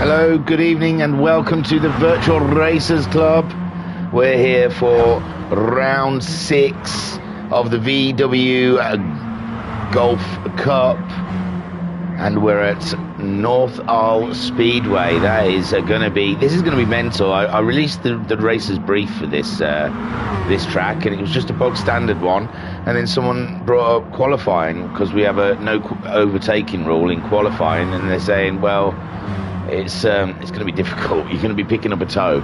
Hello, good evening, and welcome to the Virtual Racers Club. We're here for round 6 of the VW Golf Cup, and we're at North Isle Speedway. This is going to be mental. I released the racer's brief for this track, and it was just a bog standard one. And then someone brought up qualifying, because we have a no overtaking rule in qualifying, and they're saying, well, it's going to be difficult. You're going to be picking up a toe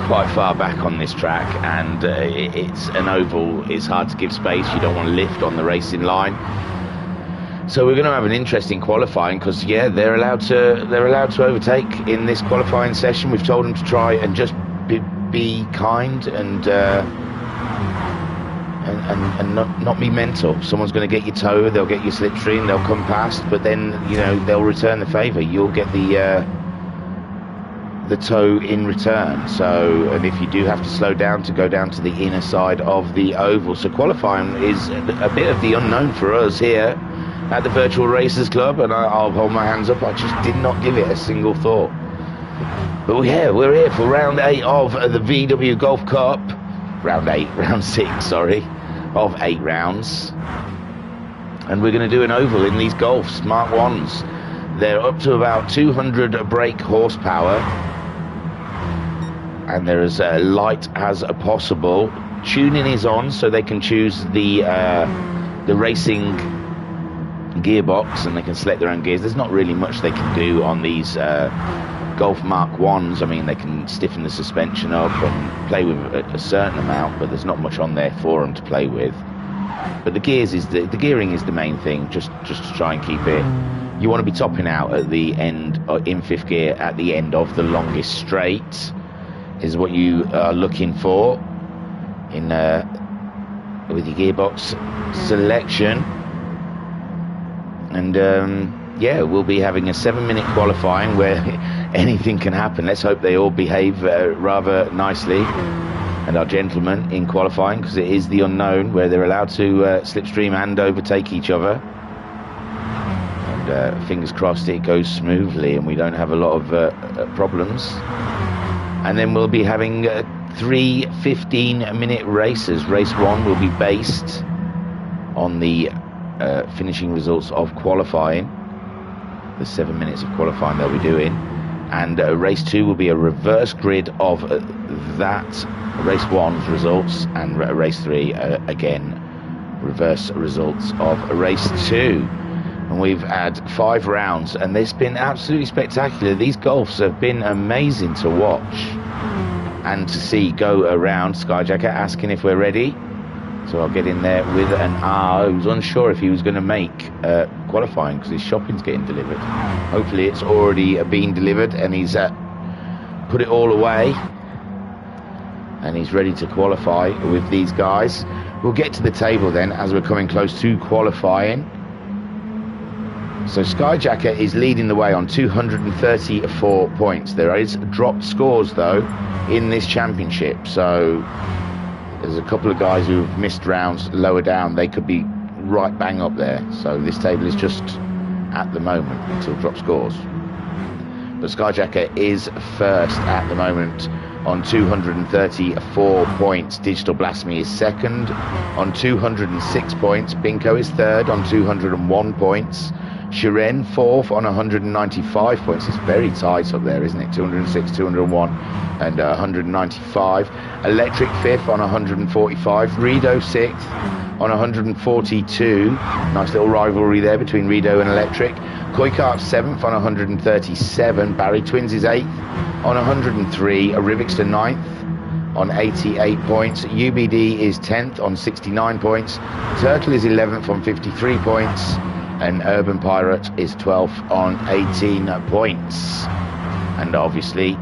quite far back on this track, and it's an oval. It's hard to give space. You don't want to lift on the racing line. So we're going to have an interesting qualifying, because they're allowed to overtake in this qualifying session. We've told them to try and just be kind and not be mental. Someone's going to get your toe, they'll get your slipstream, they'll come past, but then they'll return the favour. You'll get the toe in return. So, and if you do have to slow down, to go down to the inner side of the oval. So qualifying is a bit of the unknown for us here at the Virtual Racers Club, and I'll hold my hands up. I just did not give it a single thought. But we're here for round 8 of the VW Golf Cup. Round 6, sorry, of 8 rounds. And we're going to do an oval in these Golfs, Mark 1s. They're up to about 200 brake horsepower, and they're as light as possible. Tuning is on, so they can choose the racing gearbox, and they can select their own gears. There's not really much they can do on these Golf Mark 1s. I mean, they can stiffen the suspension up and play with a certain amount, but there's not much on there for them to play with. But the gearing is the main thing, just to try and keep it. You want to be topping out at the end, in 5th gear, at the end of the longest straight, is what you are looking for in with your gearbox selection. And we'll be having a 7-minute qualifying where anything can happen. Let's hope they all behave rather nicely and are gentlemen in qualifying, because it is the unknown where they're allowed to slipstream and overtake each other. And fingers crossed it goes smoothly and we don't have a lot of problems. And then we'll be having 3 15-minute races. Race 1 will be based on the finishing results of qualifying, the 7 minutes of qualifying they'll be doing, and race 2 will be a reverse grid of that race 1's results, and race 3 again reverse results of race 2. And we've had 5 rounds, and it's been absolutely spectacular. These Golfs have been amazing to watch and to see go around. Skyjacker asking if we're ready. So I'll get in there with an R. He was unsure if he was going to make qualifying, because his shopping's getting delivered. Hopefully it's already been delivered and he's put it all away and he's ready to qualify with these guys. We'll get to the table then as we're coming close to qualifying. So Skyjacker is leading the way on 234 points. There is dropped scores though in this championship, so there's a couple of guys who've missed rounds lower down. They could be right bang up there. So this table is just at the moment until drop scores. But Skyjacker is first at the moment on 234 points. Digital Blasphemy is second on 206 points. Binko is third on 201 points. Shiren fourth on 195 points. It's very tight up there, isn't it? 206, 201 and 195. Electric fifth on 145. Rido sixth on 142. Nice little rivalry there between Rido and Electric. Koikart seventh on 137. Barry Twins is eighth on 103. Rivixter ninth on 88 points. UBD is 10th on 69 points. Turtle is 11th on 53 points. And Urban Pirate is 12th on 18 points. And obviously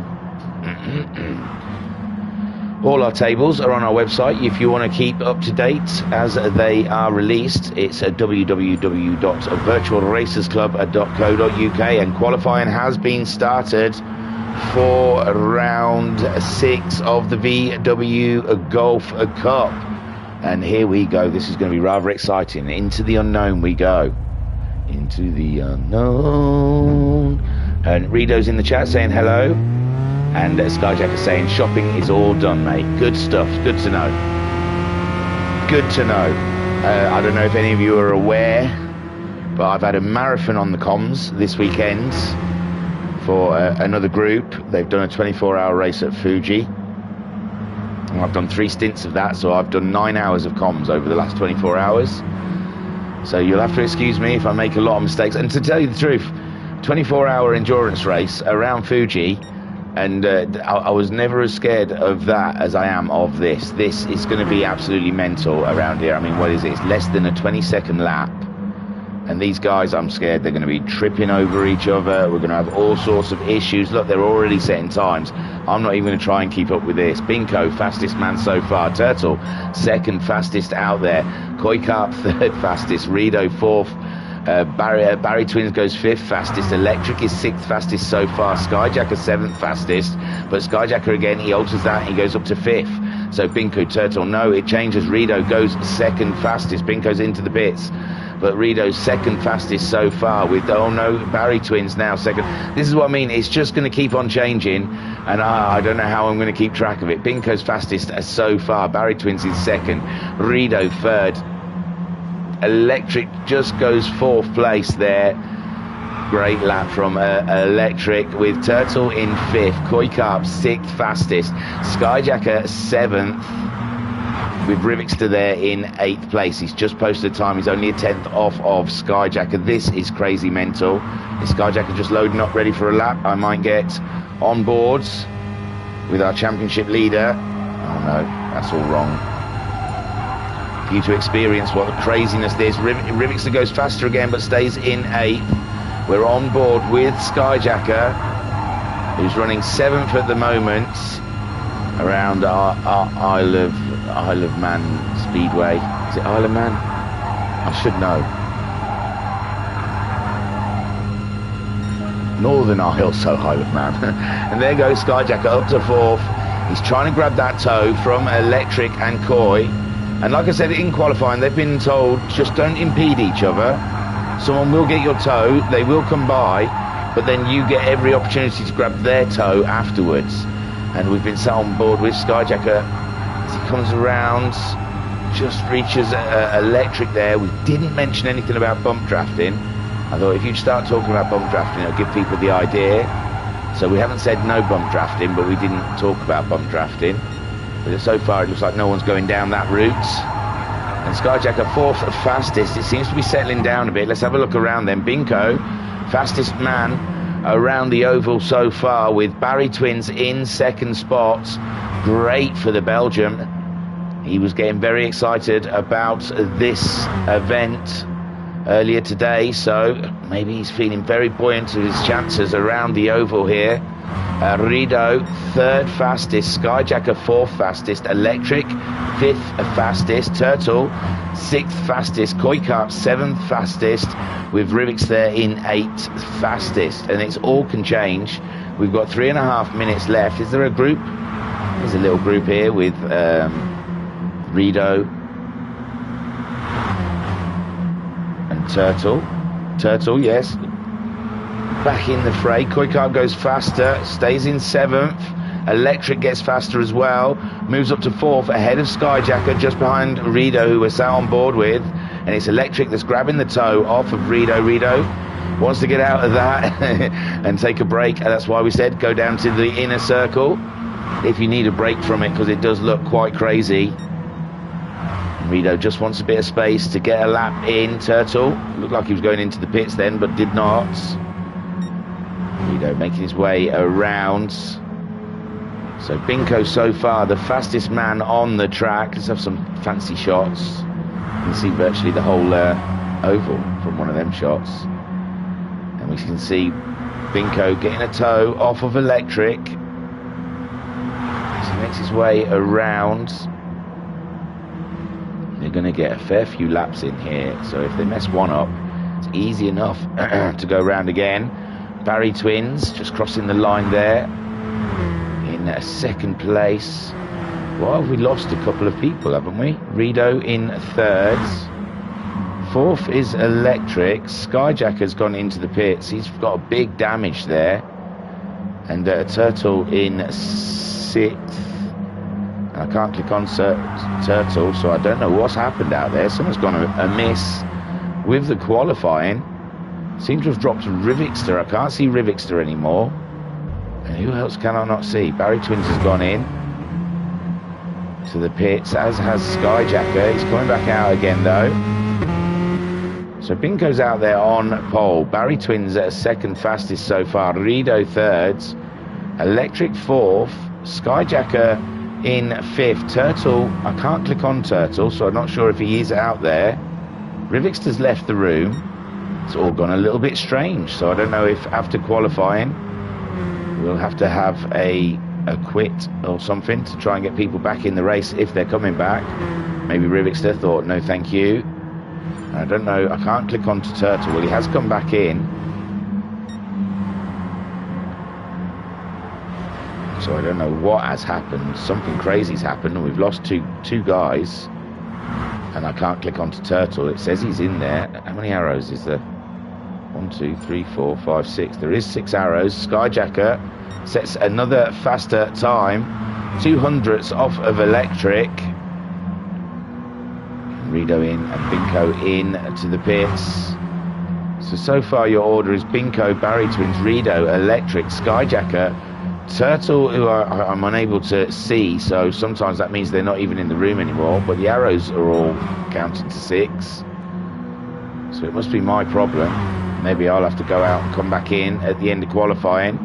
all our tables are on our website if you want to keep up to date as they are released. It's at www.virtualracersclub.co.uk, and qualifying has been started for round 6 of the VW Golf Cup. And here we go. This is going to be rather exciting. Into the unknown we go. Into the unknown And Rido's in the chat saying hello. And Skyjacker saying shopping is all done, mate. Good stuff. Good to know. Good to know. I don't know if any of you are aware, but I've had a marathon on the comms this weekend for another group. They've done a 24-hour race at Fuji. And I've done 3 stints of that, so I've done 9 hours of comms over the last 24 hours. So you'll have to excuse me if I make a lot of mistakes. And to tell you the truth, 24-hour endurance race around Fuji, and I was never as scared of that as I am of this. This is going to be absolutely mental around here. I mean, what is it? It's less than a 20-second lap. And these guys, I'm scared they're going to be tripping over each other. We're going to have all sorts of issues. Look, they're already setting times. I'm not even going to try and keep up with this. Binko, fastest man so far. Turtle, second fastest out there. Koikarp, third fastest. Rido, fourth. Barry Twins goes 5th fastest. Electric is 6th fastest so far. Skyjacker 7th fastest. But Skyjacker again, he alters that. He goes up to 5th. So Binko, Turtle, no, it changes. Rido goes 2nd fastest. Binko's into the pits. But Rido's 2nd fastest so far with, oh no, Barry Twins now 2nd. This is what I mean. It's just going to keep on changing. And I don't know how I'm going to keep track of it. Binko's fastest so far. Barry Twins is 2nd. Rido 3rd. Electric just goes 4th place there. Great lap from Electric with Turtle in 5th. Koikarp 6th fastest. Skyjacker 7th. With Rivixter there in 8th place. He's just posted a time. He's only a 10th off of Skyjacker. This is crazy mental. Is Skyjacker just loading up ready for a lap? I might get on boards with our championship leader. Oh no, that's all wrong. For you to experience what the craziness is. Rivixter goes faster again but stays in 8th. We're on board with Skyjacker, who's running 7th at the moment around our Isle of Man Speedway. Is it Isle of Man? I should know. Northern Isle, so Isle of Man. And there goes Skyjacker up to 4th. He's trying to grab that toe from Electric and Koi. And like I said in qualifying, they've been told just don't impede each other. Someone will get your toe, they will come by, but then you get every opportunity to grab their toe afterwards. And we've been sat on board with Skyjacker as he comes around, just reaches Electric there. We didn't mention anything about bump drafting. I thought if you start talking about bump drafting, it'll give people the idea. So we haven't said no bump drafting, but we didn't talk about bump drafting. But so far it looks like no one's going down that route. And Skyjacker 4th fastest. It seems to be settling down a bit. Let's have a look around then. Binko, fastest man around the oval so far with Barry Twins in 2nd spot. Great for the Belgium. He was getting very excited about this event earlier today, so maybe he's feeling very buoyant of his chances around the oval here. Rido 3rd fastest, Skyjacker 4th fastest, Electric 5th fastest, Turtle 6th fastest, Koikarp 7th fastest, with Rivix there in 8th fastest. And it's all can change. We've got 3.5 minutes left. Is there a group? There's a little group here with Rido and Turtle, yes, back in the fray. Koikarp goes faster, stays in 7th. Electric gets faster as well, moves up to 4th ahead of Skyjacker, just behind Rido, who we're sat on board with. And it's Electric that's grabbing the toe off of Rido. Rido wants to get out of that and take a break. And that's why we said go down to the inner circle if you need a break from it, because it does look quite crazy. And Rido just wants a bit of space to get a lap in. Turtle looked like he was going into the pits then, but did not. Rido making his way around. So Binko so far the fastest man on the track. Let's have some fancy shots. You can see virtually the whole oval from one of them shots. And we can see Binko getting a toe off of Electric. As he makes his way around. They're going to get a fair few laps in here. So if they mess one up, it's easy enough to go around again. Barry Twins just crossing the line there in 2nd place. Well, we lost a couple of people, haven't we? Rido in 3rd. Fourth is Electric. Skyjacker's gone into the pits. He's got a big damage there. And Turtle in sixth. I can't click on Turtle, so I don't know what's happened out there. Someone's gone amiss with the qualifying. Seems to have dropped Rivixter. I can't see Rivixter anymore. And who else can I not see? Barry Twins has gone in to the pits, as has Skyjacker. He's coming back out again, though. So Binko's out there on pole. Barry Twins at second fastest so far. Rido third. Electric fourth. Skyjacker in fifth. Turtle, I can't click on Turtle, so I'm not sure if he is out there. Rivixter's left the room. It's all gone a little bit strange, so I don't know if after qualifying we'll have to have a quit or something to try and get people back in the race if they're coming back. Maybe Rivixter thought no thank you. I don't know, I can't click on to Turtle. Well, he has come back in, so I don't know what has happened. Something crazy's happened and we've lost two guys, and I can't click onto Turtle. It says he's in there. How many arrows is there? 1, 2, 3, 4, 5, 6. There is 6 arrows. Skyjacker sets another faster time. 200ths off of Electric. Rido in and Binko in to the pits. So far your order is Binko, Barry Twins, Rido, Electric, Skyjacker, Turtle, who I'm unable to see, so sometimes that means they're not even in the room anymore, but the arrows are all counted to 6. So it must be my problem. Maybe I'll have to go out and come back in at the end of qualifying.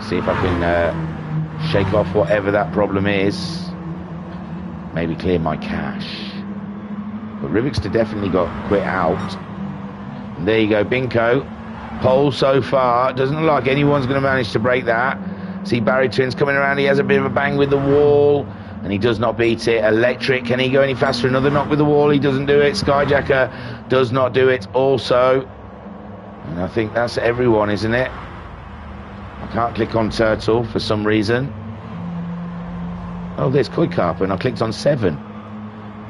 See if I can shake off whatever that problem is. Maybe clear my cache. But Rivixter definitely got quit out. And there you go, Binko. Pole so far. Doesn't look like anyone's going to manage to break that. See Barry Twins coming around. He has a bit of a bang with the wall. And he does not beat it. Electric, can he go any faster? Another knock with the wall. He doesn't do it. Skyjacker does not do it also. And I think that's everyone, isn't it? I can't click on Turtle for some reason. Oh, there's Koi Carp, and I clicked on 7.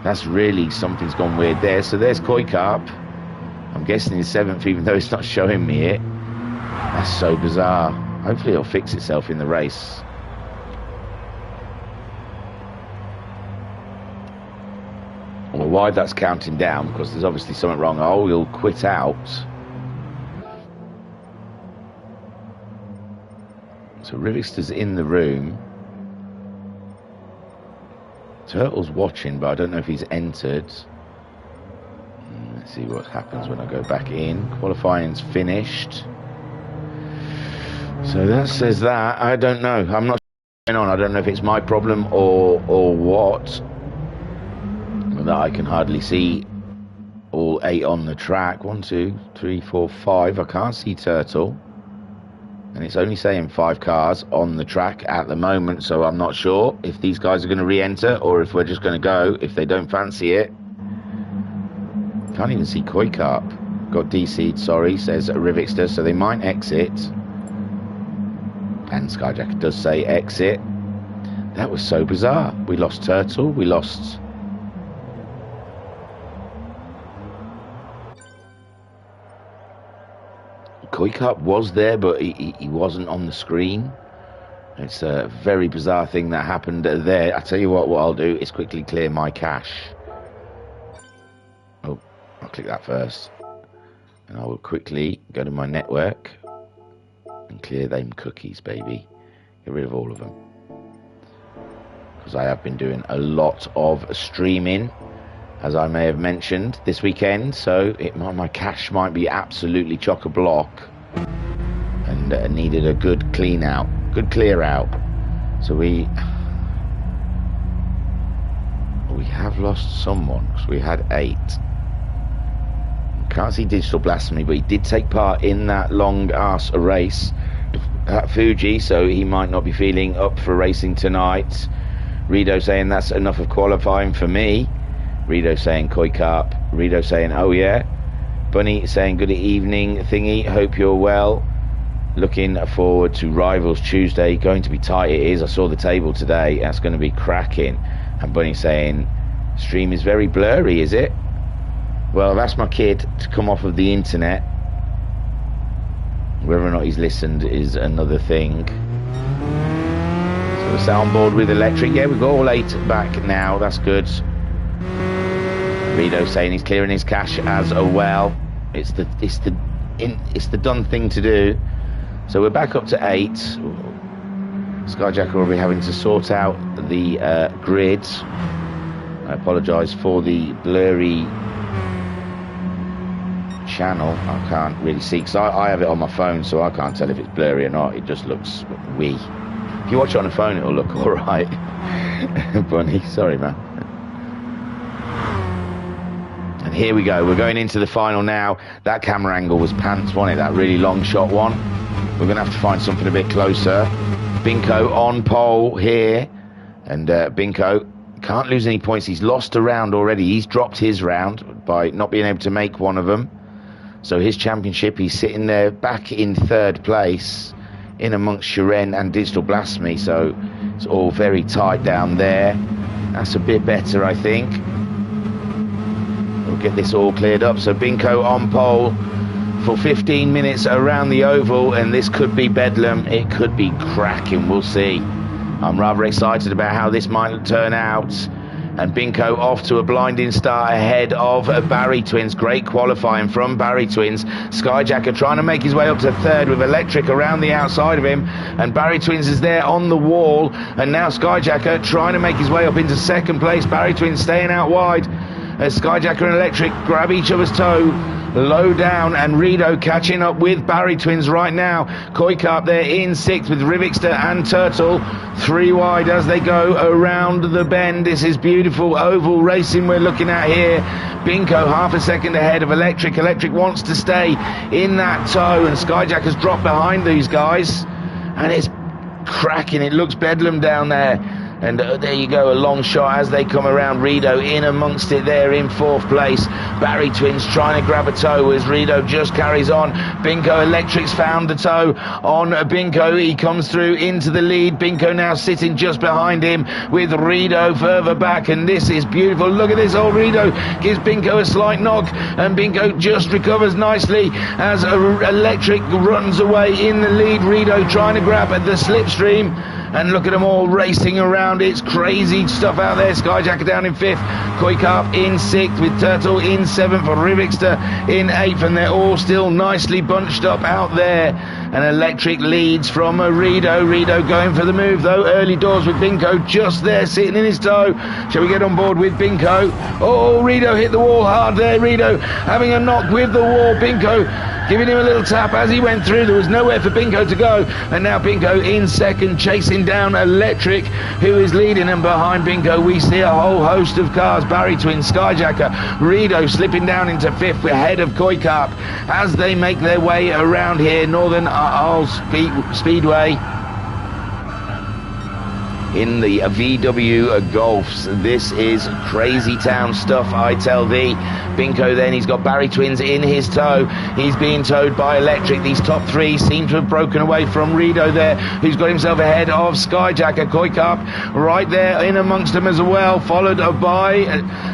That's really, something's gone weird there. So there's Koi Carp. I'm guessing he's 7th, even though it's not showing me it. That's so bizarre. Hopefully it'll fix itself in the race. Well, why that's counting down, because there's obviously something wrong. Oh, he'll quit out. So Rivixter's in the room. Turtle's watching, but I don't know if he's entered. Let's see what happens when I go back in. Qualifying's finished. So that says that. I don't know. I'm not going on. I don't know if it's my problem or what. That I can hardly see all 8 on the track. 1, 2, 3, 4, 5. I can't see Turtle. And it's only saying 5 cars on the track at the moment, so I'm not sure if these guys are going to re-enter or if we're just going to go if they don't fancy it. Can't even see Koi Carp. Got DC'd, sorry, says Rivixter, so they might exit. And Skyjacker does say exit. That was so bizarre. We lost Turtle, we lost... Koi Carp was there, but he wasn't on the screen. It's a very bizarre thing that happened there. I tell you what I'll do is quickly clear my cache. Oh, I'll click that first. And I will quickly go to my network and clear them cookies, baby. Get rid of all of them. Because I have been doing a lot of streaming, as I may have mentioned, this weekend, so my cache might be absolutely chock-a-block and needed a good clean out, good clear out. So we have lost someone, because we had 8. Can't see Digital Blasphemy, but he did take part in that long ass race at Fuji, so he might not be feeling up for racing tonight. Rido saying that's enough of qualifying for me. Rido saying Koi Carp. Rido saying oh yeah. Bunny saying good evening thingy, hope you're well. Looking forward to Rivals Tuesday. Going to be tight, it is. I saw the table today. That's going to be cracking. And Bunny saying stream is very blurry, is it? Well, I've asked my kid to come off of the internet. Whether or not he's listened is another thing. So we're set on board with electric. Yeah, we've got all 8 back now. That's good. Rido saying he's clearing his cache as well. It's the done thing to do. So we're back up to 8. Skyjacker will be having to sort out the grid. I apologise for the blurry channel. I can't really see because I have it on my phone, so I can't tell if it's blurry or not. It just looks wee. If you watch it on the phone, it'll look all right. Bunny, sorry, man. And here we go. We're going into the final now. That camera angle was pants, wasn't it? That really long shot one. We're going to have to find something a bit closer. Binko on pole here, and Binko can't lose any points. He's lost a round already. He's dropped his round by not being able to make one of them. So his championship, he's sitting there back in 3rd place in amongst Shiren and Digital Blasphemy. So it's all very tight down there. That's a bit better, I think. We'll get this all cleared up. So Binko on pole for 15 minutes around the oval, and this could be bedlam. It could be cracking. We'll see. I'm rather excited about how this might turn out. And Binko off to a blinding start ahead of Barry Twins. Great qualifying from Barry Twins. Skyjacker trying to make his way up to 3rd with electric around the outside of him. And Barry Twins is there on the wall. And now Skyjacker trying to make his way up into 2nd place. Barry Twins staying out wide. As Skyjacker and electric grab each other's toe. Low down, and Rido catching up with Barry Twins right now. Koikap there in 6th with Rivixter and Turtle 3 wide as they go around the bend. This is beautiful oval racing we're looking at here. Binko half a second ahead of electric. Electric wants to stay in that toe, and Skyjack has dropped behind these guys, and it's cracking. It looks bedlam down there. And there you go, a long shot as they come around. Rido in amongst it there in 4th place. Barry Twins trying to grab a toe as Rido just carries on. Binko Electric's found the toe on Binko. He comes through into the lead. Binko now sitting just behind him with Rido further back. And this is beautiful. Look at this. Old Rido gives Binko a slight knock. And Binko just recovers nicely as Electric runs away in the lead. Rido trying to grab at the slipstream. And look at them all racing around. It's crazy stuff out there. Skyjacker down in 5th. Koikap in 6th with Turtle in 7th. Rivixter in 8th. And they're all still nicely bunched up out there. And Electric leads from Rido. Rido going for the move though. Early doors with Binko just there sitting in his toe. Shall we get on board with Binko? Oh, Rido hit the wall hard there. Rido having a knock with the wall. Binko giving him a little tap as he went through. There was nowhere for Binko to go. And now Binko in 2nd, chasing down Electric, who is leading. And behind Binko, we see a whole host of cars. Barry Twins, Skyjacker, Rido slipping down into 5th ahead of Koikap as they make their way around here. Northern Isle Speedway. In the VW Golfs. This is crazy town stuff, I tell thee. Binko then, he's got Barry Twins in his tow. He's being towed by Electric. These top 3 seem to have broken away from Rido there, who's got himself ahead of Skyjacker. Koikap right there in amongst them as well, followed by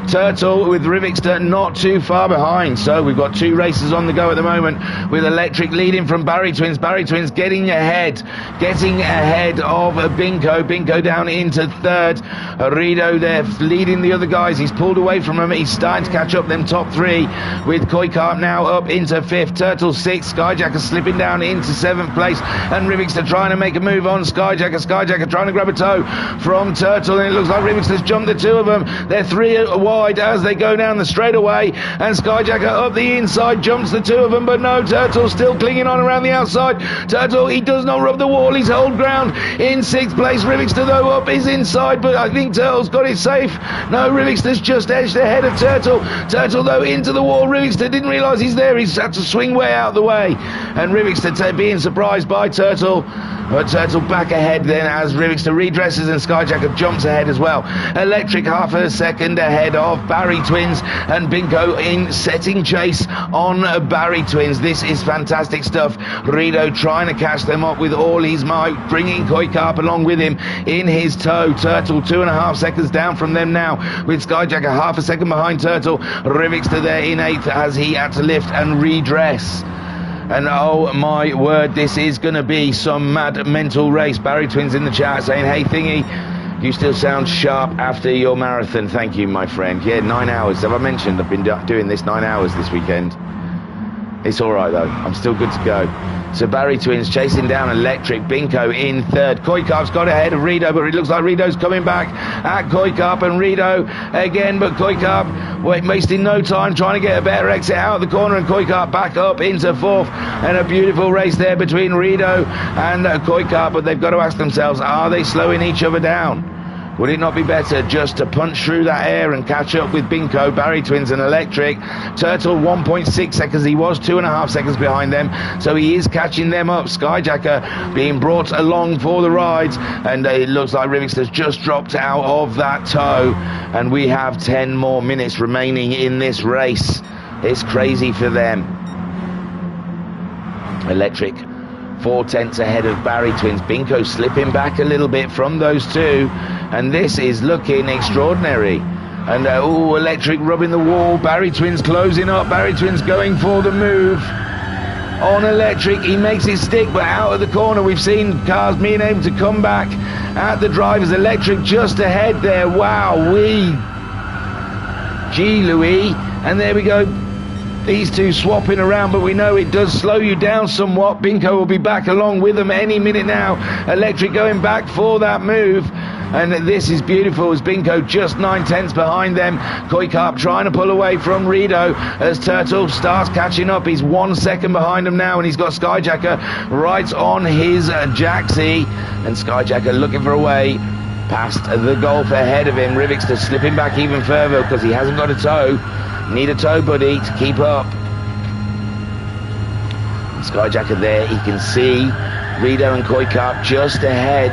Turtle with Rivixter not too far behind. So we've got 2 races on the go at the moment, with Electric leading from Barry Twins. Barry Twins getting ahead of Binko. Binko down into 3rd. Rido there leading the other guys. He's pulled away from them. He's starting to catch up them top 3 with Koikap now up into 5th. Turtle 6th. Skyjacker slipping down into 7th place, and Rivixter trying to make a move on Skyjacker. Skyjacker trying to grab a toe from Turtle, and it looks like Rivixter's jumped the 2 of them. They're 3 wide as they go down the straightaway, and Skyjacker up the inside jumps the 2 of them, but no, Turtle still clinging on around the outside. Turtle, he does not rub the wall. He's hold ground in 6th place. Rivixter though up is inside, but I think Turtle's got it safe. No, Rivixter's just edged ahead of Turtle. Turtle though into the wall. Rivixter didn't realise he's there. He's had to swing way out of the way, and Rivixter being surprised by Turtle. But Turtle back ahead then as Rivixter redresses, and Skyjacker jumps ahead as well. Electric half a second ahead of Barry Twins, and Binko in setting chase on Barry Twins. This is fantastic stuff. Rido trying to catch them up with all his might, bringing Koikap along with him in in his tow. Turtle 2.5 seconds down from them now, with Skyjacker half a second behind Turtle. Rivixter there in 8th as he had to lift and redress. And oh my word, this is going to be some mad mental race. Barry Twins in the chat saying, hey Thingy, you still sound sharp after your marathon. Thank you, my friend. Yeah, 9 hours. Have I mentioned I've been doing this 9 hours this weekend? It's all right, though. I'm still good to go. So Barry Twins chasing down Electric. Binko in 3rd. Koikarp's got ahead of Rido, but it looks like Rido's coming back at Koikarp and Rido again. But Koikarp wasting no time trying to get a better exit out of the corner, and Koikarp back up into 4th. And a beautiful race there between Rido and Koikarp. But they've got to ask themselves, are they slowing each other down? Would it not be better just to punch through that air and catch up with Binko, Barry Twins and Electric? Turtle 1.6 seconds. He was 2.5 seconds behind them, so he is catching them up. Skyjacker being brought along for the ride, and it looks like Rivixter's just dropped out of that tow, and we have 10 more minutes remaining in this race. It's crazy for them. Electric 4/10 ahead of Barry Twins. Binko slipping back a little bit from those two, and this is looking extraordinary. And Electric rubbing the wall. Barry Twins closing up. Barry Twins going for the move on Electric. He makes it stick, but out of the corner we've seen cars being able to come back at the drivers. Electric just ahead there. Wow, gee Louis. And there we go. These two swapping around, but we know it does slow you down somewhat. Binko will be back along with them any minute now. Electric going back for that move. And this is beautiful as Binko just 9/10 behind them. Koikarp trying to pull away from Rido as Turtle starts catching up. He's 1 second behind him now, and he's got Skyjacker right on his Jaxie. And Skyjacker looking for a way past the Golf ahead of him. Rivixter slipping back even further because he hasn't got a tow. Need a tow buddy to keep up. Skyjacker there, he can see Rido and Koikarp just ahead,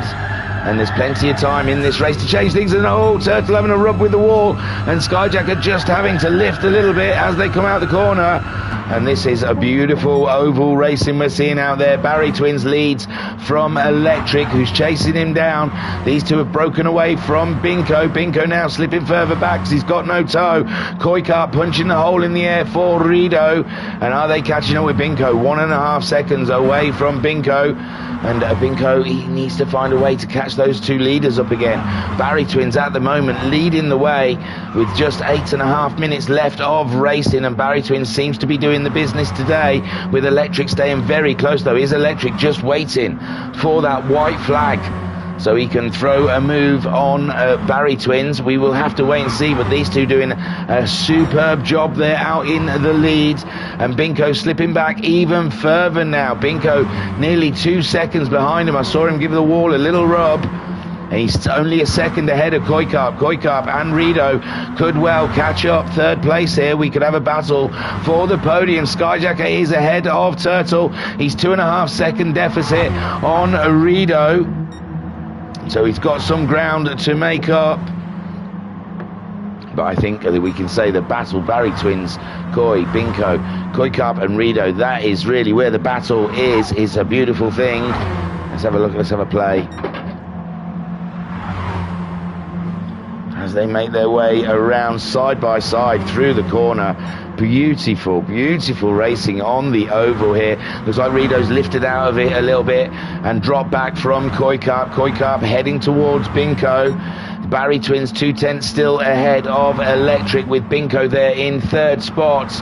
and there's plenty of time in this race to change things. And Turtle having a rub with the wall, and Skyjacker just having to lift a little bit as they come out the corner. And this is a beautiful oval racing we're seeing out there. Barry Twins leads from Electric, who's chasing him down. These two have broken away from Binko. Binko now slipping further back because he's got no tow. Koikarp punching the hole in the air for Rido. And are they catching up with Binko? 1.5 seconds away from Binko. And Binko, he needs to find a way to catch those two leaders up again. Barry Twins at the moment leading the way with just 8.5 minutes left of racing, and Barry Twins seems to be doing the business today, with Electric staying very close though. Is Electric just waiting for that white flag so he can throw a move on Barry Twins? We will have to wait and see, but these two doing a superb job there out in the lead. And Binko slipping back even further now. Binko nearly 2 seconds behind him. I saw him give the wall a little rub. And he's only a second ahead of Koikarp. Koikarp and Rido could well catch up. 3rd place here. We could have a battle for the podium. Skyjacker is ahead of Turtle. He's 2.5 second deficit on Rido. So he's got some ground to make up. But I think that we can say the battle, Barry Twins, Koi, Binko, Koikarp and Rido, that is really where the battle is. It's a beautiful thing. Let's have a look, let's have a play. As they make their way around side by side through the corner. Beautiful, beautiful racing on the oval here. Looks like Rido's lifted out of it a little bit and dropped back from Koikarp. Koikarp heading towards Binko. Barry Twins 2/10 still ahead of Electric, with Binko there in 3rd spot.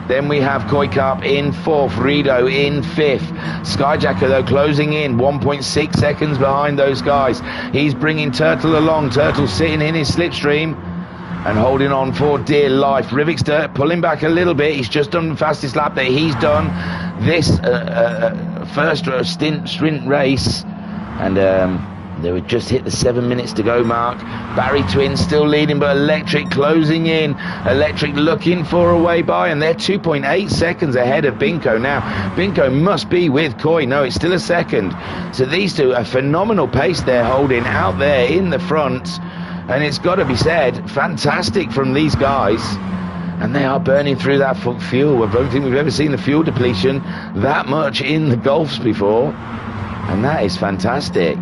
Then we have Koikarp in 4th, Rido in 5th. Skyjacker though closing in 1.6 seconds behind those guys. He's bringing Turtle along. Turtle sitting in his slipstream and holding on for dear life. Rivixter pulling back a little bit. He's just done the fastest lap that he's done this first sprint race, and they would just hit the 7 minutes to go mark. Barry Twins still leading, but Electric closing in. Electric looking for a way by, and they're 2.8 seconds ahead of Binko now. Binko must be with Koi. No, it's still a second. So these two, a phenomenal pace they're holding out there in the front. And it's got to be said, fantastic from these guys. And they are burning through that fuel. I don't think we've ever seen the fuel depletion that much in the Golfs before. And that is fantastic.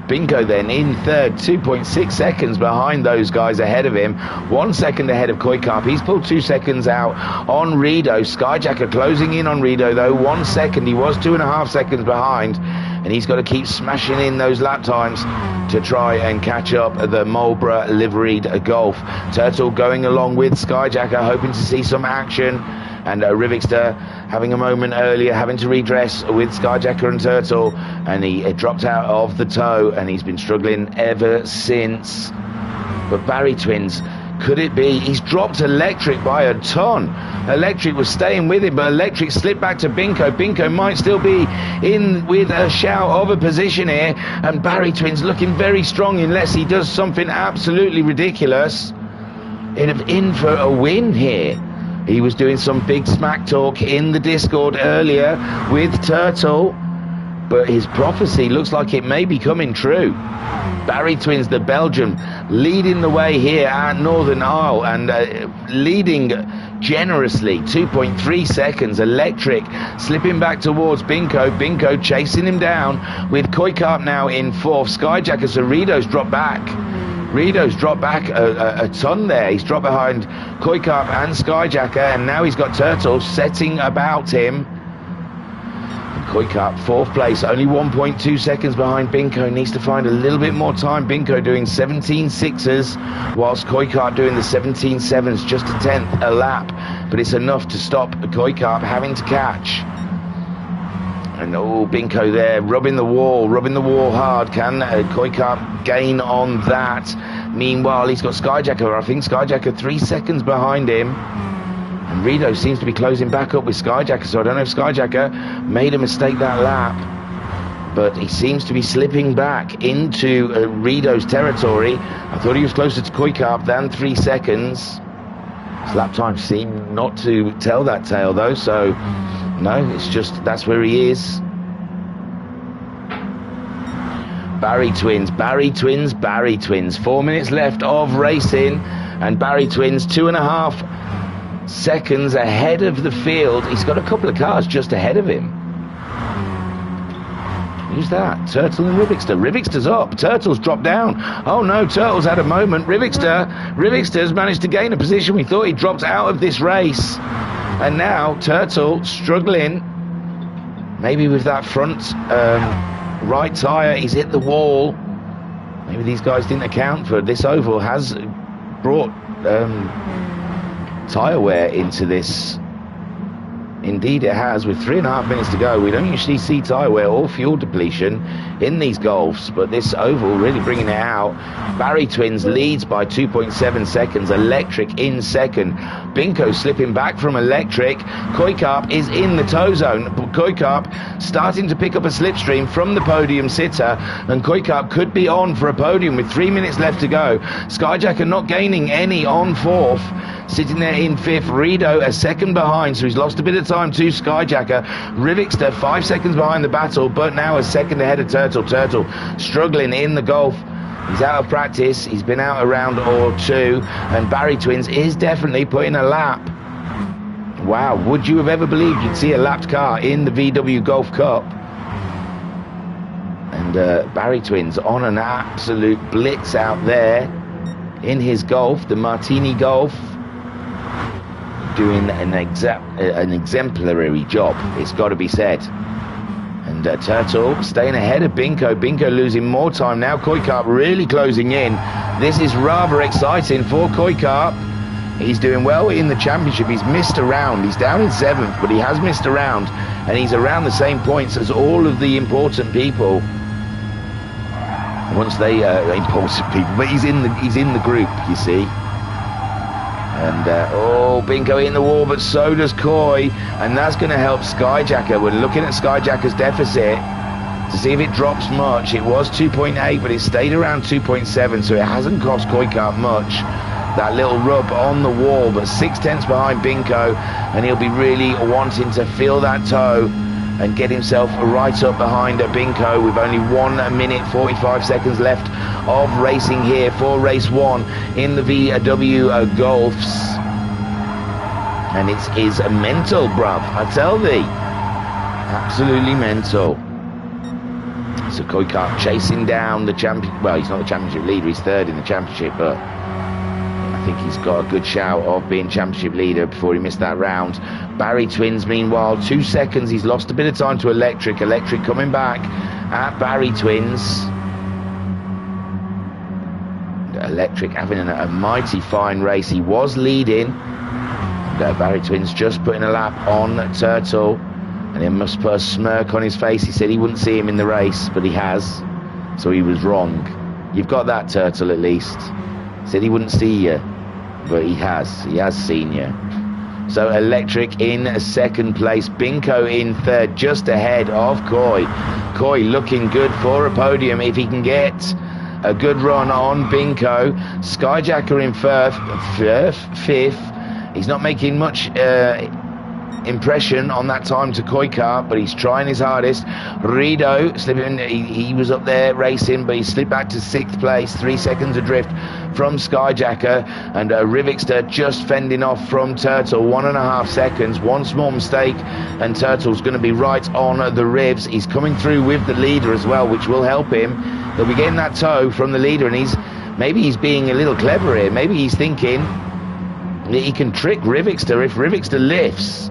Binko then in third, 2.6 seconds behind those guys ahead of him. 1 second ahead of Koikap. He's pulled 2 seconds out on Rido. Skyjacker closing in on Rido though. 1 second. He was 2.5 seconds behind. And he's got to keep smashing in those lap times to try and catch up the Marlboro liveried Golf. Turtle going along with Skyjacker, hoping to see some action. And Rivixter having a moment earlier, having to redress with Skyjacker and Turtle, and he dropped out of the tow, and he's been struggling ever since. But Barry Twins, could it be? He's dropped Electric by a ton. Electric was staying with him, but Electric slipped back to Binko. Binko might still be in with a shout of a position here, and Barry Twins looking very strong unless he does something absolutely ridiculous. In for a win here. He was doing some big smack talk in the Discord earlier with Turtle, but his prophecy looks like it may be coming true. Barry Twins, the Belgian, leading the way here at Northern Isle, and leading generously, 2.3 seconds. Electric slipping back towards Binko. Binko chasing him down with Koikap now in fourth. Skyjacker Cerritos dropped back. Rido's dropped back a ton there. He's dropped behind Koikap and Skyjacker, and now he's got Turtle setting about him. And Koikap, fourth place, only 1.2 seconds behind Binko. Needs to find a little bit more time. Binko doing 17.6s, whilst Koikap doing the 17.7s, just a tenth a lap. But it's enough to stop Koikap having to catch. And Binko there, rubbing the wall hard. Can Koikap gain on that? Meanwhile, he's got Skyjacker. I think Skyjacker 3 seconds behind him. And Rido seems to be closing back up with Skyjacker, so I don't know if Skyjacker made a mistake that lap. But he seems to be slipping back into Rido's territory. I thought he was closer to Koikap than 3 seconds. His lap time seemed not to tell that tale though, so no, it's just that's where he is. Barry Twins, Barry Twins, Barry Twins. 4 minutes left of racing, and Barry Twins 2.5 seconds ahead of the field. He's got a couple of cars just ahead of him. Who's that? Turtle and Rivixter. Rivixter's up. Turtle's dropped down. Oh no, Turtle's had a moment. Rivixter's managed to gain a position. We thought he dropped out of this race. And now Turtle struggling. Maybe with that front right tyre, he's hit the wall. Maybe these guys didn't account for this oval has brought tyre wear into this. Indeed it has, with 3.5 minutes to go. We don't usually see tyre wear or fuel depletion in these Golfs, but this oval really bringing it out. Barry Twins leads by 2.7 seconds. Electric in second. Binko slipping back from Electric. Koikap is in the tow zone. Koikap starting to pick up a slipstream from the podium sitter, and Koikap could be on for a podium with 3 minutes left to go. Skyjacker not gaining any on fourth. Sitting there in fifth. Rido a second behind, so he's lost a bit of time to Skyjacker. Rivixter 5 seconds behind the battle, but now a second ahead of Turtle. Turtle struggling in the Golf. He's out of practice. He's been out a round or two, and Barry Twins is definitely putting a lap. Wow, would you have ever believed you'd see a lapped car in the VW Golf Cup? And Barry Twins on an absolute blitz out there in his Golf, the Martini Golf. Doing an exemplary job, it's got to be said. And Turtle staying ahead of Binko. Binko losing more time now. Koikap really closing in. This is rather exciting for Koikap. He's doing well in the championship. He's missed a round. He's down in seventh, but he has missed a round, and he's around the same points as all of the important people. Once they important people, but he's in the group, you see. And Binko in the wall, but so does Koi, and that's going to help Skyjacker. We're looking at Skyjacker's deficit to see if it drops much. It was 2.8, but it stayed around 2.7, so it hasn't cost Koikap much. That little rub on the wall, but 6 tenths behind Binko, and he'll be really wanting to feel that toe and get himself right up behind Binko with only 1 minute 45 seconds left of racing here for race 1 in the VW Golfs. And it is mental, bruv, I tell thee. Absolutely mental. So Koikart chasing down the champion. Well, he's not the championship leader. He's third in the championship, but I think he's got a good shout of being championship leader before he missed that round. Barry Twins, meanwhile, 2 seconds. He's lost a bit of time to Electric. Electric coming back at Barry Twins. Electric having a mighty fine race. He was leading. Barry Twins just putting a lap on Turtle, and he must put a smirk on his face. He said he wouldn't see him in the race, but he has, so he was wrong. You've got that, Turtle, at least. He said he wouldn't see you, but he has seen you. So Electric in second place, Binko in third, just ahead of Coy. Coy looking good for a podium if he can get a good run on Binko. Skyjacker in fifth. He's not making much impression on that time to Koikart, but he's trying his hardest. Rido slipping, he was up there racing, but he slipped back to 6th place, 3 seconds adrift from Skyjacker, and Rivixter just fending off from Turtle, 1.5 seconds. One small mistake and Turtle's going to be right on the ribs. He's coming through with the leader as well, which will help him. He'll be getting that tow from the leader, and maybe he's being a little clever here. Maybe he's thinking that he can trick Rivixter. If Rivixter lifts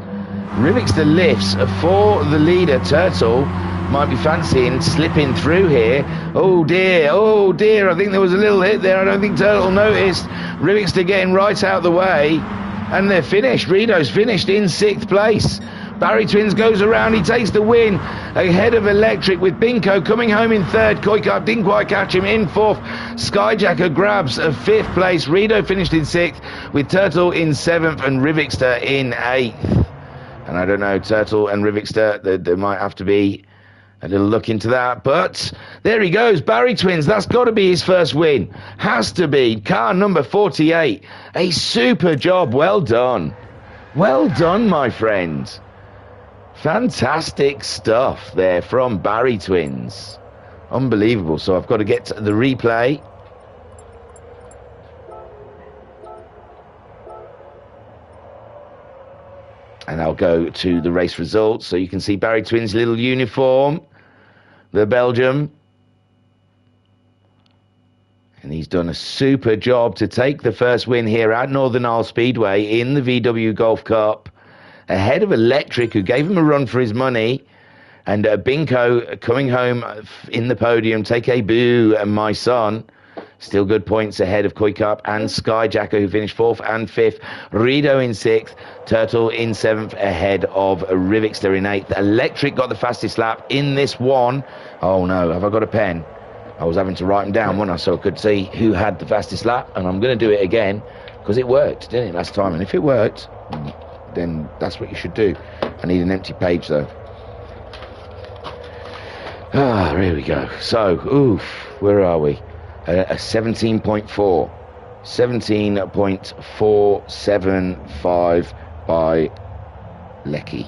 for the leader, Turtle might be fancying slipping through here. Oh dear, I think there was a little hit there. I don't think Turtle noticed. Rivixter getting right out the way, and they're finished. Rido's finished in 6th place. Barry Twins goes around, he takes the win ahead of Electric, with Binko coming home in 3rd. Koikart didn't quite catch him in 4th. Skyjacker grabs a 5th place. Rido finished in 6th, with Turtle in 7th and Rivixter in 8th. And I don't know, Turtle and Rivixter, there might have to be a little look into that. But there he goes, Barry Twins. That's got to be his first win. Has to be. Car number 48. A super job. Well done. Well done, my friend. Fantastic stuff there from Barry Twins. Unbelievable. So I've got to get to the replay. And I'll go to the race results. So you can see Barry Twins' little uniform, the Belgium. And he's done a super job to take the first win here at Northern Isle Speedway in the VW Golf Cup, ahead of Electric, who gave him a run for his money, and Binko coming home in the podium. Take a boo, and my son. Still good points ahead of Koikart and Skyjacker, who finished 4th and 5th. Rido in 6th. Turtle in 7th, ahead of Rivixter in 8th. Electric got the fastest lap in this one. Oh no, have I got a pen? I was having to write them down, wasn't I, so I could see who had the fastest lap, and I'm going to do it again, because it worked, didn't it, last time? And if it worked, then that's what you should do. I need an empty page, though. Here we go. So, where are we? A 17.4. 17.475 by Lecky.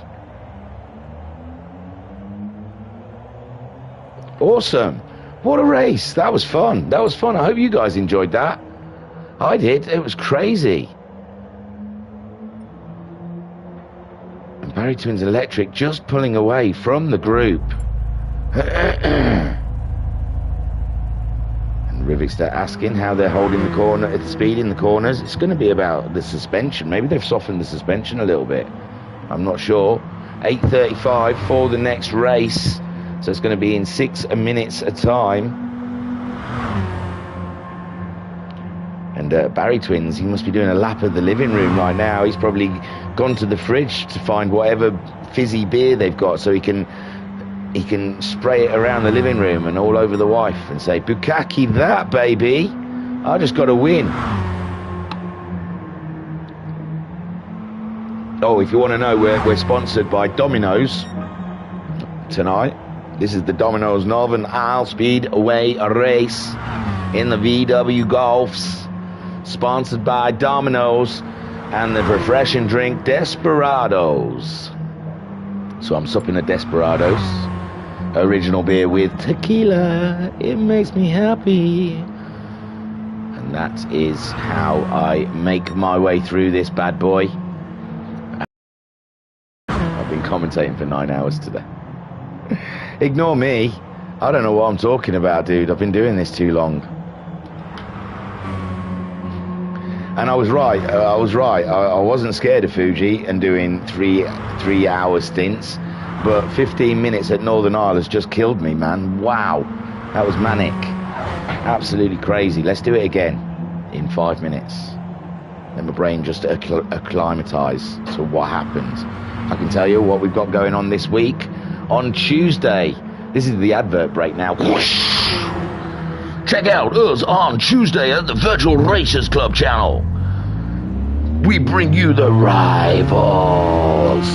Awesome. What a race. That was fun. I hope you guys enjoyed that. I did. It was crazy. And Barry Twins Electric just pulling away from the group. And Rivixter asking how they're holding the corner at the speed in the corners. It's going to be about the suspension. Maybe they've softened the suspension a little bit. I'm not sure. 8:35 for the next race. So it's going to be in 6 minutes a time. And Barry Twins, he must be doing a lap of the living room right now. He's probably gone to the fridge to find whatever fizzy beer they've got, so he can spray it around the living room and all over the wife and say, "Bukkake that, baby. I just got to win." Oh, if you want to know, we're sponsored by Domino's tonight. This is the Domino's Northern Isle Speedway race in the VW Golfs, sponsored by Domino's and the refreshing drink Desperados. So I'm supping a Desperados original beer with tequila. It makes me happy. And that is how I make my way through this bad boy. I've been commentating for 9 hours today. Ignore me. I don't know what I'm talking about, dude. I've been doing this too long. And I was right. I wasn't scared of Fuji and doing three-hour stints. But 15 minutes at Northern Isle has just killed me, man. Wow. That was manic. Absolutely crazy. Let's do it again in 5 minutes. Then my brain just acclimatise to what happened. I can tell you what we've got going on this week. On Tuesday, this is the advert break now. Whoosh! Check out us on Tuesday at the Virtual Racers Club channel. We bring you the rivals.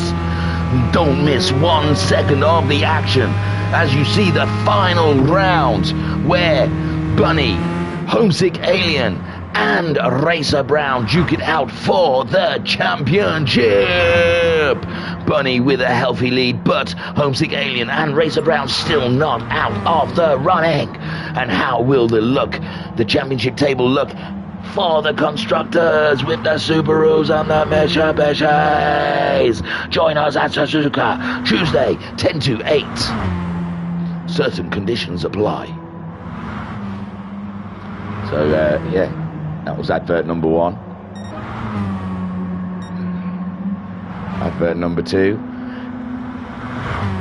Don't miss 1 second of the action as you see the final round where Bunny, Homesick Alien, and Racer Brown duke it out for the championship. Bunny with a healthy lead, but Homesick Alien and Racer Brown still not out of the running. And how will the championship table look for the constructors with the Subarus and the Mitsubishis? Join us at Suzuka Tuesday 10 to 8. Certain conditions apply. So yeah, that was advert number 1. Advert number 2.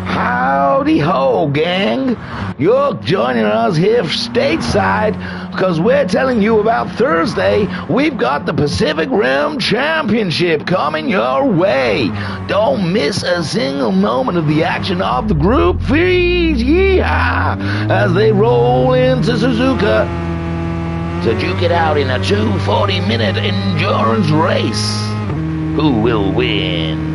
Howdy ho, gang. You're joining us here stateside because we're telling you about Thursday. We've got the Pacific Rim Championship coming your way. Don't miss a single moment of the action of the Group 3, yeehaw, as they roll into Suzuka to duke it out in a 240-minute endurance race. Who will win?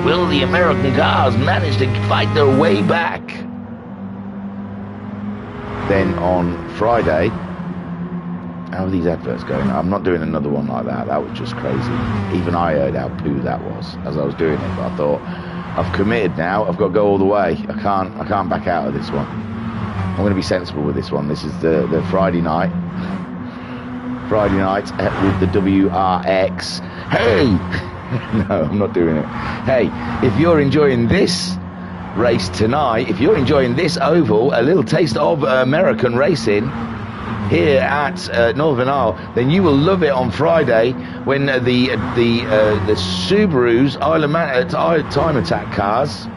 Will the American cars manage to fight their way back? Then on Friday, how are these adverts going? I'm not doing another one like that. That was just crazy. Even I heard how poo that was as I was doing it. But I thought, I've committed now. I've got to go all the way. I can't back out of this one. I'm going to be sensible with this one. This is the Friday night. Friday night with the WRX. Hey! No, I'm not doing it. Hey, if you're enjoying this race tonight, if you're enjoying this oval, a little taste of American racing here at Northern Isle, then you will love it on Friday when the Subarus Time Attack cars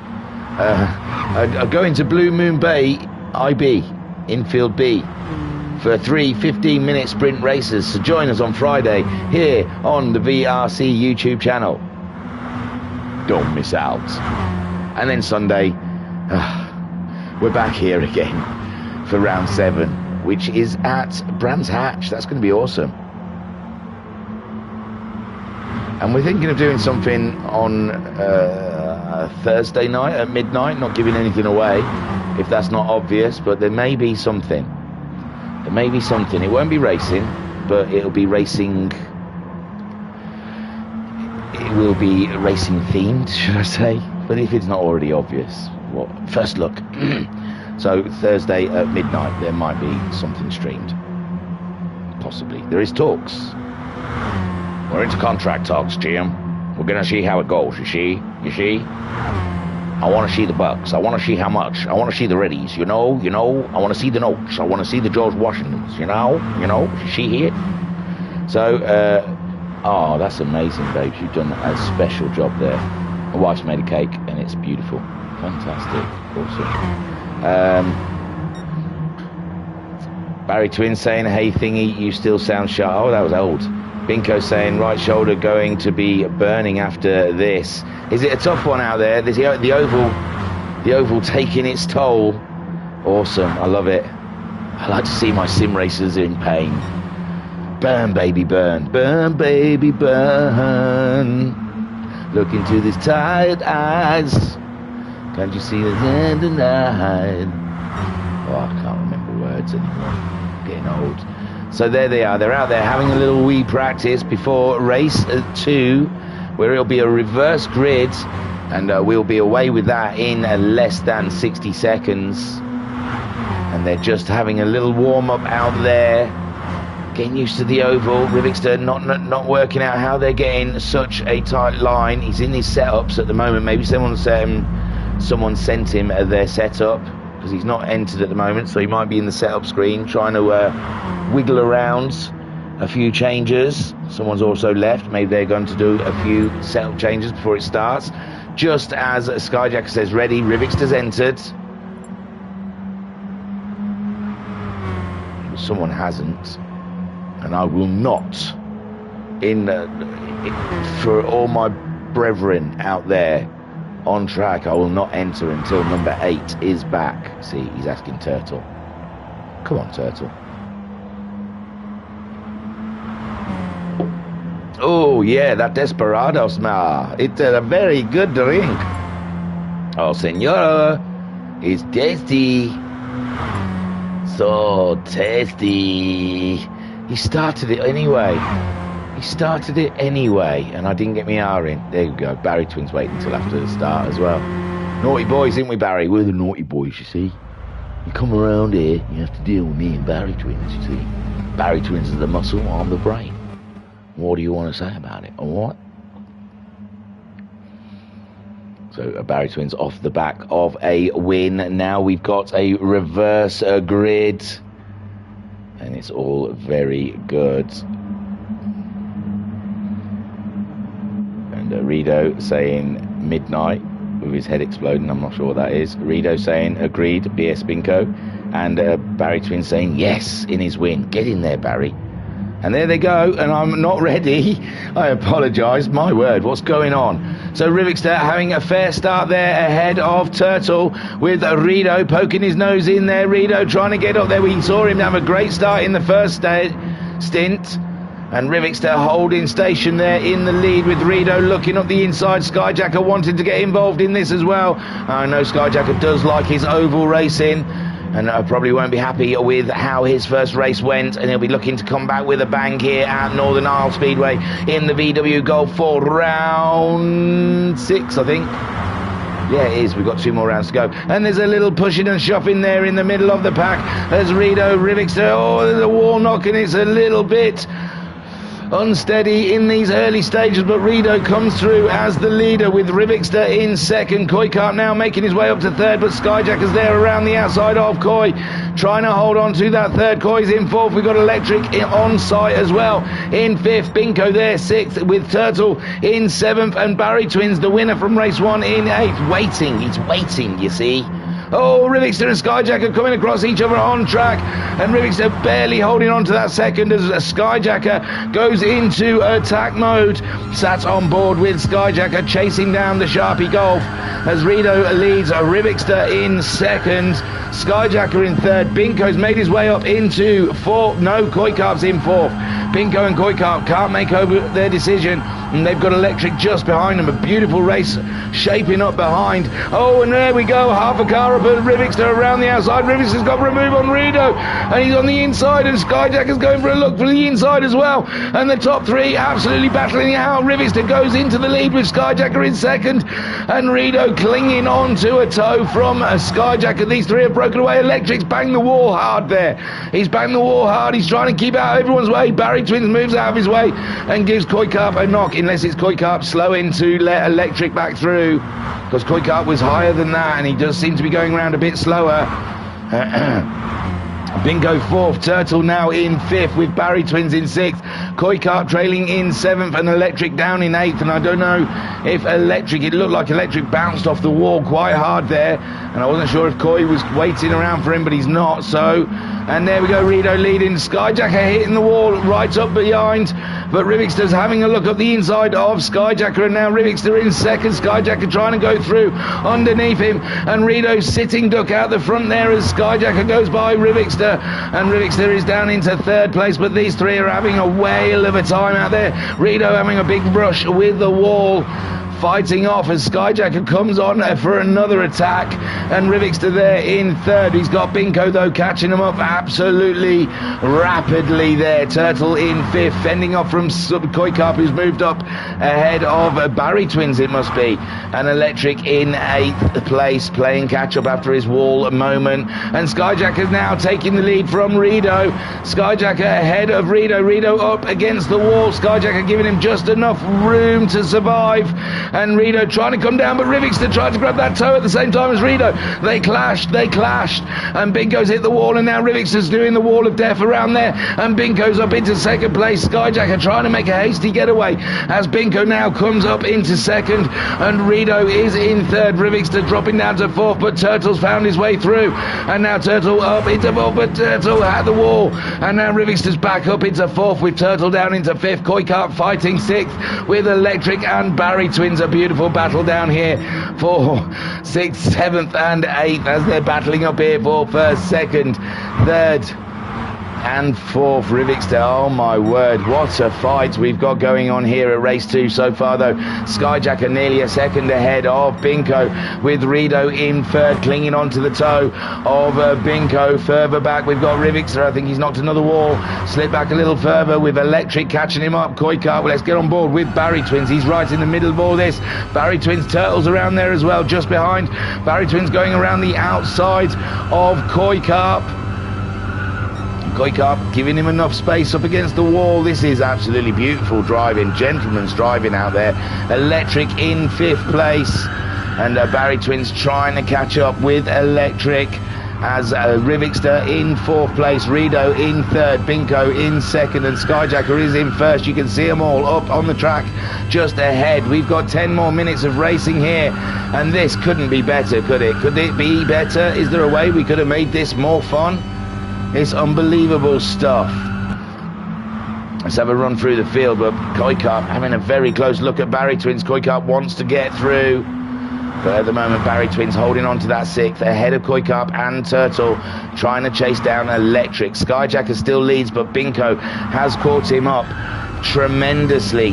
are going to Blue Moon Bay IB, Infield B, for 3 15-minute sprint races. So join us on Friday here on the VRC YouTube channel. Don't miss out. And then Sunday, we're back here again for round 7, which is at Brands Hatch. That's going to be awesome. And we're thinking of doing something on Thursday night at midnight, not giving anything away, if that's not obvious, but there may be something. There may be something. It won't be racing, but it'll be racing. It will be racing themed, should I say? But if it's not already obvious, what? First look. So Thursday at midnight, there might be something streamed. Possibly. There is talks. We're into contract talks, Jim. We're gonna see how it goes. You see? I want to see the bucks. I want to see how much. I want to see the readies. You know. I want to see the notes. I want to see the George Washingtons. You know. You see here. So, oh, that's amazing, babes. You've done a special job there. My wife's made a cake, and it's beautiful. Fantastic. Awesome. Barry Twin saying, "Hey, thingy, you still sound sharp." Oh, that was old. Binko saying, right shoulder going to be burning after this. Is it a tough one out there? There's the oval taking its toll. Awesome, I love it. I like to see my sim racers in pain. Burn, baby, burn. Burn, baby, burn. Look into these tired eyes. Can't you see the end tonight? Oh, I can't remember words anymore. I'm getting old. So there they are. They're out there having a little wee practice before race 2, where it'll be a reverse grid, and we'll be away with that in less than 60 seconds. And they're just having a little warm-up out there, getting used to the oval. Rivixter not working out how they're getting such a tight line. He's in his setups at the moment. Maybe someone sent him their setup. because he's not entered at the moment, so he might be in the setup screen trying to wiggle around a few changes. Someone's also left. Maybe they're going to do a few setup changes before it starts. Just as Skyjacker says ready, Rivixter's entered. Someone hasn't, and I will not, for all my brethren out there on track, I will not enter until number 8 is back. See, he's asking Turtle. Come on, Turtle. Oh, yeah, that Desperado smell. It's a very good drink. Oh, senora, it's tasty. So tasty. He started it anyway. And I didn't get my R in. There you go. Barry Twins waiting until after the start as well. Naughty boys, ain't we, Barry? We're the naughty boys, you see. You come around here, you have to deal with me and Barry Twins, you see. Barry Twins are the muscle, I'm the brain. What do you want to say about it, all right? So Barry Twins off the back of a win. Now we've got a reverse grid. And it's all very good. And Rido saying midnight with his head exploding. I'm not sure what that is. Rido saying agreed, BS Binko. And Barry Twins saying yes in his win. Get in there, Barry. And there they go, and I'm not ready. I apologise. My word, what's going on? So Rivixter having a fair start there ahead of Turtle with Rido poking his nose in there. Rido trying to get up there. We saw him have a great start in the first stint. And Rivixter holding station there in the lead with Rido looking up the inside. Skyjacker wanted to get involved in this as well. I know Skyjacker does like his oval racing. And I probably won't be happy with how his first race went, and he'll be looking to come back with a bang here at Northern Isle Speedway in the VW Golf for round 6, I think. Yeah, it is. We've got 2 more rounds to go. And there's a little pushing and shoving there in the middle of the pack as Rido, Rivixter, oh, there's a wall knock, and it's a little bit unsteady in these early stages, but Rido comes through as the leader with Rivixter in second. Koikart now making his way up to third, but Skyjacker's there around the outside of Koi, trying to hold on to that third. Koi's in fourth. We've got Electric on site as well in fifth. Binko there sixth with Turtle in seventh, and Barry Twins, the winner from race 1, in eighth. He's waiting, you see. Oh, Rivixter and Skyjacker coming across each other on track, and Rivixter barely holding on to that second as Skyjacker goes into attack mode. Sat on board with Skyjacker chasing down the Sharpie Golf as Rido leads Rivixter in second, Skyjacker in third. Binko's made his way up into fourth. No, Koikarp's in fourth. Binko and Koikarp can't make over their decision, and they've got Electric just behind them. A beautiful race shaping up behind. Oh, and there we go, half a car up at Rivixter around the outside. Rivixter's got a remove on Rido, and he's on the inside, and Skyjacker's going for a look for the inside as well. And the top 3 absolutely battling it out. Rivixter goes into the lead with Skyjacker in second, and Rido clinging on to a toe from Skyjacker. These 3 have broken away. Electric's banged the wall hard there. He's banged the wall hard. He's trying to keep out everyone's way. Barry Twins moves out of his way and gives Koikarp a knock, unless it's Koikarp slowing to let Electric back through, because Koikarp was higher than that, and he does seem to be going around a bit slower. Bingo fourth, Turtle now in fifth with Barry Twins in sixth, Koikarp trailing in seventh, and Electric down in eighth. And I don't know if Electric, it looked like Electric bounced off the wall quite hard there, and I wasn't sure if Koi was waiting around for him, but he's not. So, and there we go, Rido leading, Skyjacker hitting the wall right up behind, but Rivixter's having a look up the inside of Skyjacker, and now Rivixter in second, Skyjacker trying to go through underneath him, and Rido sitting duck out the front there as Skyjacker goes by Rivixter, and Rivixter is down into third place. But these 3 are having a whale of a time out there. Rido having a big brush with the wall, fighting off as Skyjacker comes on for another attack, and Rivixter there in third. He's got Binko though catching him up absolutely rapidly there. Turtle in fifth, fending off from Koikarp, who's moved up ahead of Barry Twins, it must be, and Electric in eighth place, playing catch up after his wall moment. And Skyjacker's now taking the lead from Rido. Skyjacker ahead of Rido. Rido up against the wall. Skyjacker giving him just enough room to survive. and Rido trying to come down, but Rivixter tried to grab that toe at the same time as Rido. They clashed, and Binko's hit the wall, and now Rivixter's doing the wall of death around there, and Binko's up into second place. Skyjacker trying to make a hasty getaway as Binko now comes up into second, and Rido is in third. Rivixter dropping down to fourth, but Turtle's found his way through, and now Turtle up into fourth, but Turtle had the wall, and now Rivixter's back up into fourth with Turtle down into fifth. Koi Carp fighting sixth with Electric and Barry Twins. A beautiful battle down here for sixth, seventh and eighth as they're battling up here for first, second, third and fourth. Rivixter, oh my word, what a fight we've got going on here at race 2 so far though. Skyjacker nearly a second ahead of Binko, with Rido in third, clinging onto the toe of Binko. Further back we've got Rivixter. I think he's knocked another wall, slipped back a little further with Electric catching him up. Koi Carp, let's get on board with Barry Twins. He's right in the middle of all this. Barry Twins, Turtles around there as well, just behind. Barry Twins going around the outside of Koi Carp. Koi Carp giving him enough space up against the wall. This is absolutely beautiful driving, gentleman's driving out there. Electric in fifth place, and Barry Twins trying to catch up with Electric as Rivixter in fourth place, Rido in third, Binko in second, and Skyjacker is in first. You can see them all up on the track just ahead. We've got 10 more minutes of racing here, and this couldn't be better, could it? Could it be better? Is there a way we could have made this more fun? It's unbelievable stuff. Let's have a run through the field, but Koi Carp having a very close look at Barry Twins. Koi Carp wants to get through, but at the moment Barry Twins holding on to that sixth, ahead of Koi Carp and Turtle, trying to chase down Electric. Skyjacker still leads, but Binko has caught him up tremendously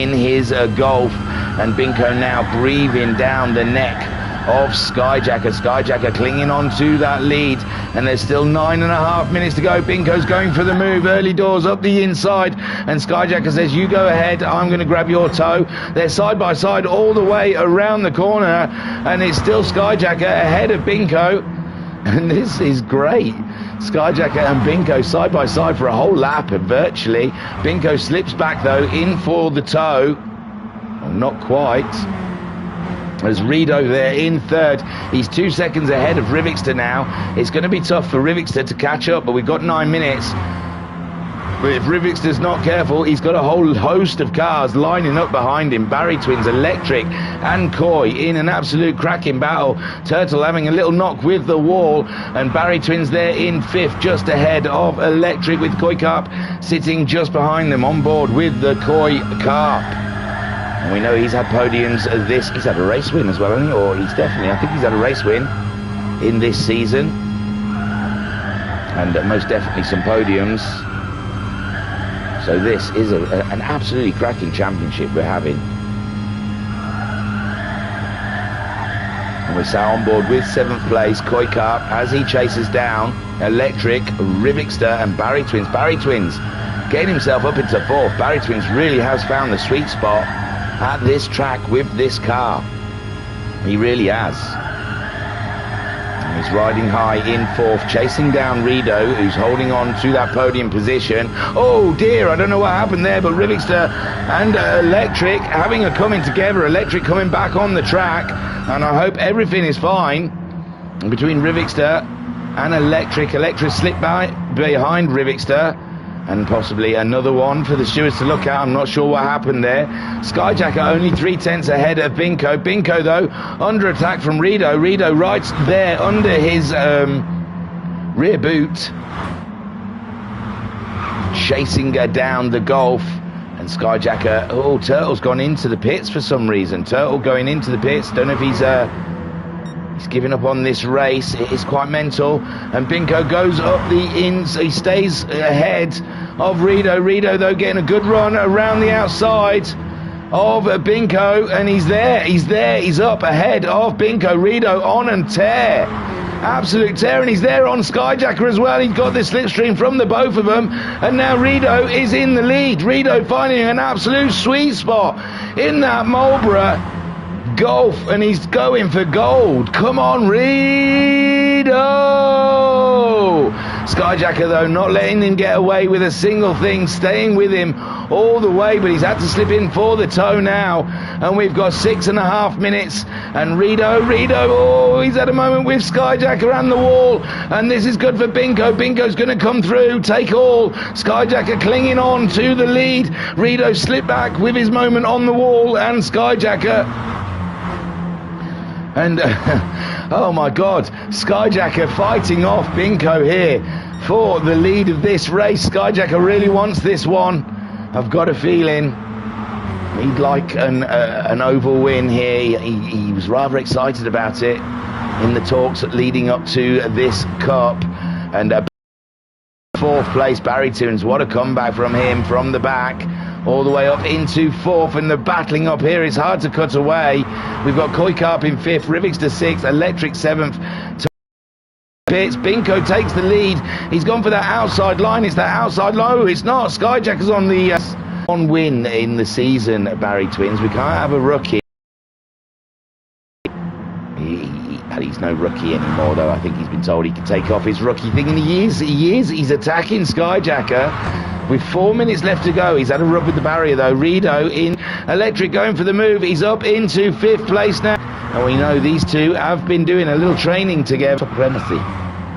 in his Golf, and Binko now breathing down the neck of Skyjacker. Skyjacker clinging on to that lead, and there's still 9.5 minutes to go. Binko's going for the move, early doors up the inside, and Skyjacker says, you go ahead, I'm going to grab your toe. They're side by side all the way around the corner, and it's still Skyjacker ahead of Binko, and this is great. Skyjacker and Binko side by side for a whole lap, virtually. Binko slips back though, in for the toe. Well, not quite. As Rido there in third. He's 2 seconds ahead of Rivixter now. It's going to be tough for Rivixter to catch up, but we've got 9 minutes. But if Rivixter's not careful, he's got a whole host of cars lining up behind him. Barry Twins, Electric and Koi in an absolute cracking battle. Turtle having a little knock with the wall, and Barry Twins there in fifth, just ahead of Electric, with Koi Carp sitting just behind them on board with the Koi Carp. And we know he's had podiums as this. He's had a race win as well, hasn't he? Or I think he's had a race win in this season. And most definitely some podiums. So this is an absolutely cracking championship we're having. And we're sat on board with 7th place, Koi Carp, as he chases down Electric, Rivixter and Barry Twins. Barry Twins getting himself up into 4th. Barry Twins really has found the sweet spot at this track with this car. He really has. And he's riding high in 4th, chasing down Rido, who's holding on to that podium position. Oh dear, I don't know what happened there, but Rivixter and Electric having a coming together. Electric coming back on the track, and I hope everything is fine between Rivixter and Electric. Electric slipped behind Rivixter, and possibly another one for the stewards to look at. I'm not sure what happened there. Skyjacker only 3/10 ahead of Binko. Binko, though, under attack from Rido. Rido right there under his rear boot, chasing down the Golf. And Skyjacker, oh, Turtle's gone into the pits for some reason. Turtle going into the pits. Don't know if he's giving up on this race. It is quite mental. And Binko goes up the ins. He stays ahead of Rido. Rido, though, getting a good run around the outside of Binko. And he's there. He's up ahead of Binko. Rido on and tear. Absolute tear. And he's there on Skyjacker as well. He's got the slipstream from the both of them. And now Rido is in the lead. Rido finding an absolute sweet spot in that Marlboro Golf, and he's going for gold. Come on, Rido! Skyjacker, though, not letting him get away with a single thing, staying with him all the way, but he's had to slip in for the toe now. And we've got 6.5 minutes. And Rido, oh, he's had a moment with Skyjacker and the wall. And this is good for Binko. Binko's going to come through, take all. Skyjacker clinging on to the lead. Rido slipped back with his moment on the wall, and Skyjacker. And oh my God, Skyjacker fighting off Binko here for the lead of this race. Skyjacker really wants this one. I've got a feeling he'd like an oval win here. He was rather excited about it in the talks leading up to this cup. And fourth place, Barry Toons. What a comeback from him from the back all the way up into fourth, and the battling up here is hard to cut away. We've got Koikarp in fifth, Rivix 6th, Electric 7th. Bits. Binko takes the lead. He's gone for that outside line. It's that outside line. Oh, it's not. Skyjacker's on the one win in the season, Barry Twins. We can't have a rookie. He's no rookie anymore, though. I think he's been told he can take off his rookie thing, and he is. He's attacking Skyjacker with 4 minutes left to go. He's had a rub with the barrier, though. Rido in Electric going for the move. He's up into fifth place now, and we know these two have been doing a little training together. Supremacy.